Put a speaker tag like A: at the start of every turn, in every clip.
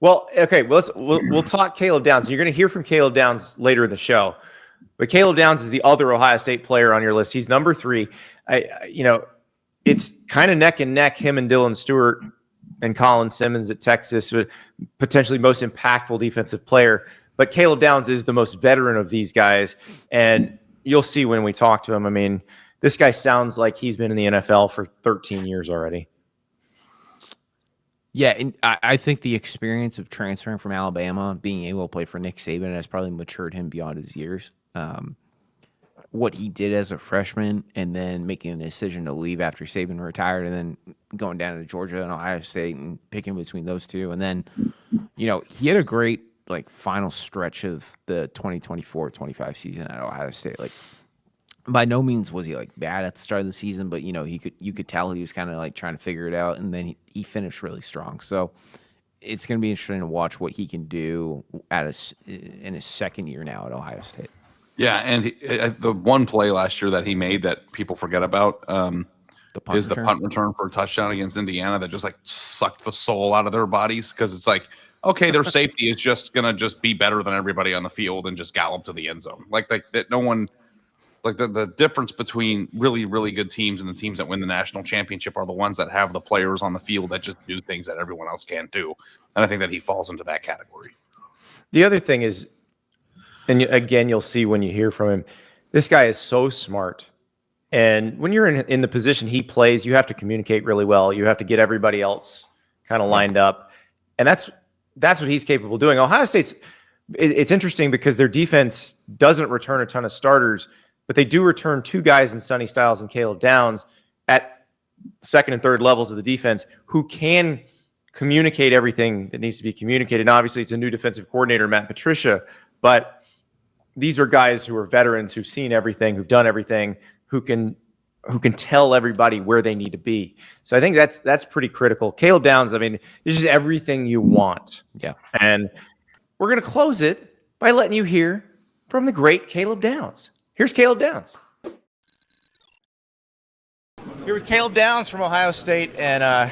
A: Well, okay, we'll talk Caleb Downs. You're going to hear from Caleb Downs later in the show. But Caleb Downs is the other Ohio State player on your list. He's number 3. It's kind of neck and neck, him and Dylan Stewart and Colin Simmons at Texas, potentially most impactful defensive player. But Caleb Downs is the most veteran of these guys, and you'll see when we talk to him. I mean, this guy sounds like he's been in the NFL for 13 years already.
B: Yeah, and I think the experience of transferring from Alabama, being able to play for Nick Saban, has probably matured him beyond his years. What he did as a freshman and then making a decision to leave after Saban retired and then going down to Georgia and Ohio State and picking between those two. And then, he had a great final stretch of the 2024-25 season at Ohio State. By no means was he bad at the start of the season, but you could tell he was kind of trying to figure it out, and then he finished really strong. So it's going to be interesting to watch what he can do in his second year now at Ohio State.
C: Yeah, and the one play last year that he made that people forget about is the punt return for a touchdown against Indiana that just sucked the soul out of their bodies, because it's okay, their safety is just gonna be better than everybody on the field and just gallop to the end zone. That no one. The difference between really, really good teams and the teams that win the national championship are the ones that have the players on the field that just do things that everyone else can't do. And I think that he falls into that category.
A: The other thing is, and again, you'll see when you hear from him, this guy is so smart. And when you're in the position he plays, you have to communicate really well. You have to get everybody else kind of lined up. And that's what he's capable of doing. Ohio State's, it's interesting because their defense doesn't return a ton of starters, but they do return 2 guys in Sonny Styles and Caleb Downs at second and third levels of the defense who can communicate everything that needs to be communicated. And obviously, it's a new defensive coordinator, Matt Patricia, but these are guys who are veterans, who've seen everything, who've done everything, who can tell everybody where they need to be. So I think that's pretty critical. Caleb Downs, I mean, this is everything you want.
B: Yeah.
A: And we're going to close it by letting you hear from the great Caleb Downs. Here's Caleb Downs. Here with Caleb Downs from Ohio State. And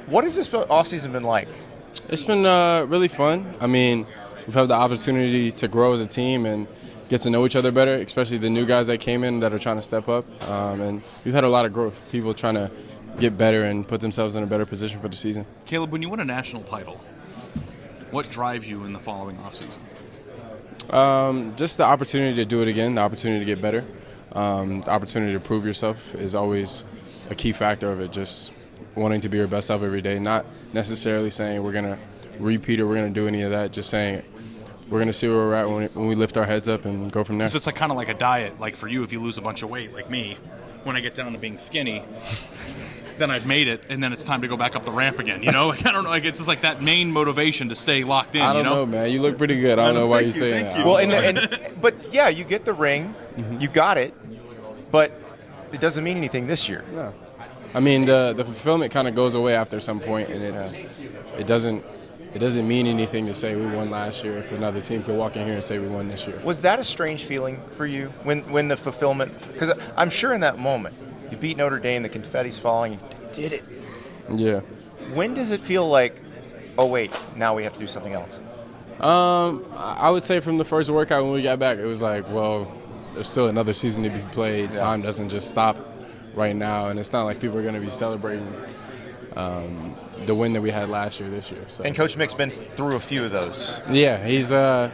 A: what has this offseason been like?
D: It's been really fun. I mean, we've had the opportunity to grow as a team and get to know each other better, especially the new guys that came in that are trying to step up. And we've had a lot of growth, people trying to get better and put themselves in a better position for the season.
E: Caleb, when you win a national title, what drives you in the following offseason?
D: Just the opportunity to do it again, the opportunity to get better. The opportunity to prove yourself is always a key factor of it, just wanting to be your best self every day, not necessarily saying we're going to repeat or we're going to do any of that, just saying we're going to see where we're at when we lift our heads up and go from there.
E: Because it's kind of like a diet. Like for you, if you lose a bunch of weight, like me, when I get down to being skinny, then I've made it, and then it's time to go back up the ramp again. I don't know. It's just that main motivation to stay locked in.
D: I don't know, man. You look pretty good. I don't know why you're saying that.
A: Well, but yeah, you get the ring, you got it, but it doesn't mean anything this year.
D: No. I mean, the fulfillment kind of goes away after some point, and it doesn't mean anything to say we won last year if another team could walk in here and say we won this year.
A: Was that a strange feeling for you when the fulfillment? Because I'm sure in that moment, you beat Notre Dame, the confetti's falling, you did it.
D: Yeah.
A: When does it feel like, oh wait, now we have to do something else?
D: I would say from the first workout when we got back, it was like, well, there's still another season to be played. Yeah. Time doesn't just stop right now, and it's not like people are going to be celebrating the win that we had last year this year. So.
A: And Coach Mick's been through a few of those.
D: Yeah, he's. I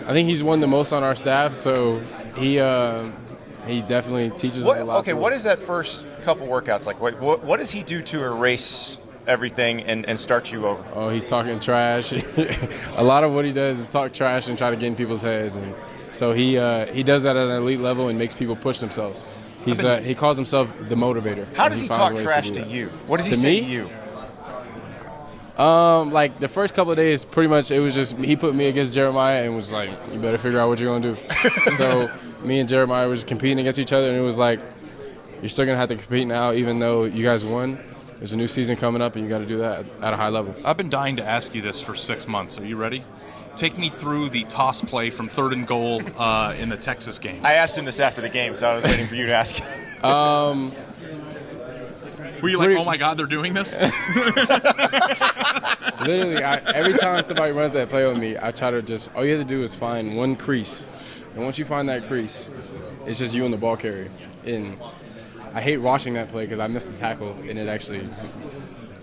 D: think he's won the most on our staff, so he definitely teaches us a lot.
A: Okay, what is that first couple workouts like? What does he do to erase everything and start you over?
D: Oh, he's talking trash. A lot of what he does is talk trash and try to get in people's heads, and so he does that at an elite level and makes people push themselves. He calls himself the motivator.
A: How does he talk trash to you? What does he say to you?
D: Like the first couple of days, pretty much it was just he put me against Jeremiah and was like, "You better figure out what you're gonna do." So me and Jeremiah was competing against each other, and it was like, "You're still gonna have to compete now, even though you guys won. There's a new season coming up, and you got to do that at a high level."
E: I've been dying to ask you this for 6 months. Are you ready? Take me through the toss play from 3rd and goal in the Texas game.
A: I asked him this after the game, so I was waiting for you to ask.
E: Were you like, oh my God, they're doing this?
D: Literally, every time somebody runs that play on me, I try to just, all you have to do is find one crease. And once you find that crease, it's just you and the ball carrier. And I hate watching that play because I missed the tackle, and it actually...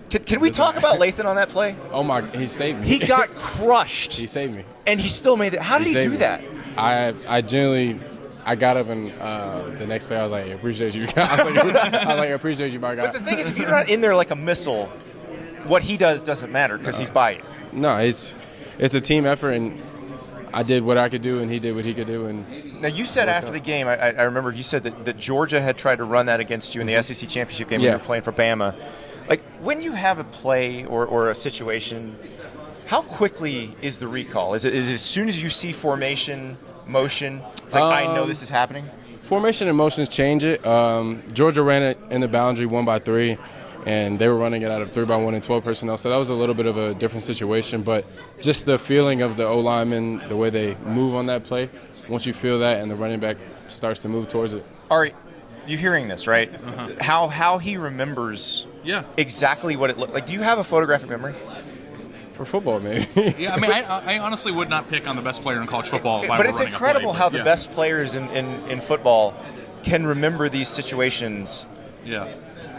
A: Can we talk about Lathan on that play?
D: Oh my, he saved me.
A: He got crushed.
D: He saved me.
A: And he still made it. How did he do that?
D: I genuinely, I got up and the next play I was like, appreciate you. I was like, appreciate you, my guy.
A: But the thing is, if you're not in there like a missile, what he does doesn't matter because he's by you.
D: No, it's a team effort, and I did what I could do, and he did what he could do. And
A: now, you said after the game, I remember you said that Georgia had tried to run that against you in the SEC championship game when you were playing for Bama. Like, when you have a play or a situation, how quickly is the recall? Is it as soon as you see formation, motion, it's like, I know this is happening?
D: Formation and motions change it. Georgia ran it in the boundary 1-by-3, and they were running it out of 3-by-1 and 12 personnel, so that was a little bit of a different situation. But just the feeling of the O-lineman, the way they move on that play, once you feel that and the running back starts to move towards it.
A: All right, you're hearing this, right? Uh-huh. How he remembers exactly what it looked like. Do you have a photographic memory?
D: For football, maybe.
E: Yeah, I mean, I honestly would not pick on the best player in college football if I were
A: But it's
E: running
A: incredible
E: a play,
A: how the best players in football can remember these situations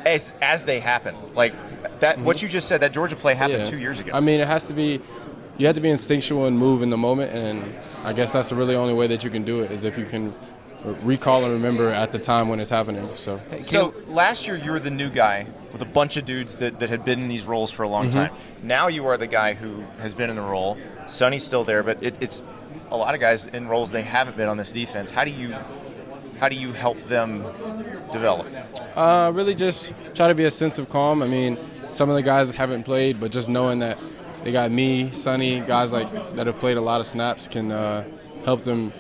A: as they happen. Like that, what you just said, that Georgia play happened 2 years ago.
D: I mean, it has to be, you have to be instinctual and move in the moment, and I guess that's the really only way that you can do it is if you can recall and remember at the time when it's happening. So
A: last year you were the new guy with a bunch of dudes that had been in these roles for a long time. Now you are the guy who has been in the role. Sonny's still there, but it's a lot of guys in roles they haven't been on this defense. How do you help them develop?
D: Really just try to be a sense of calm. I mean, some of the guys haven't played, but just knowing that they got me, Sonny, guys like that have played a lot of snaps can help them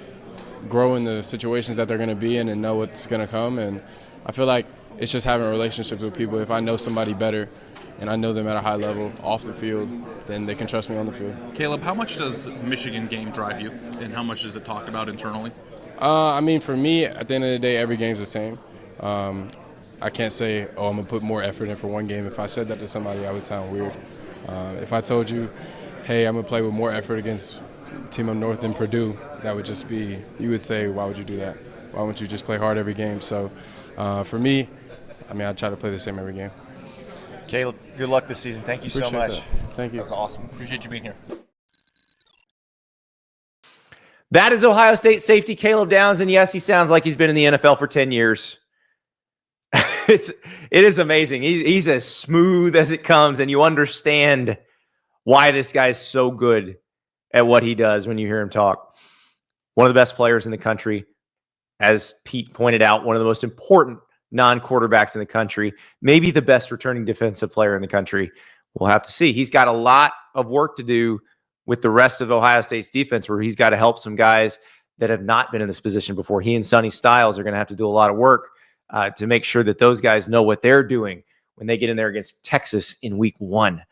D: grow in the situations that they're going to be in and know what's going to come. And I feel like it's just having relationships with people. If I know somebody better and I know them at a high level off the field, then they can trust me on the field.
E: Caleb, how much does Michigan game drive you, and how much is it talked about internally?
D: I mean, for me, at the end of the day, every game's the same. I can't say, I'm going to put more effort in for one game. If I said that to somebody, I would sound weird. If I told you, hey, I'm going to play with more effort against team up north than Purdue, that would just be, you would say, why would you do that? Why wouldn't you just play hard every game? So for me, I mean, I try to play the same every game.
A: Caleb, good luck this season. Thank you so much.
D: Thank you.
A: That was awesome.
E: Appreciate you being here.
A: That is Ohio State safety Caleb Downs, and yes, he sounds like he's been in the NFL for 10 years. It is amazing. He's as smooth as it comes, and you understand why this guy's so good at what he does when you hear him talk. One of the best players in the country, as Pete pointed out, one of the most important non-quarterbacks in the country, maybe the best returning defensive player in the country. We'll have to see. He's got a lot of work to do with the rest of Ohio State's defense, where he's got to help some guys that have not been in this position before. He and Sonny Styles are going to have to do a lot of work to make sure that those guys know what they're doing when they get in there against Texas in week 1.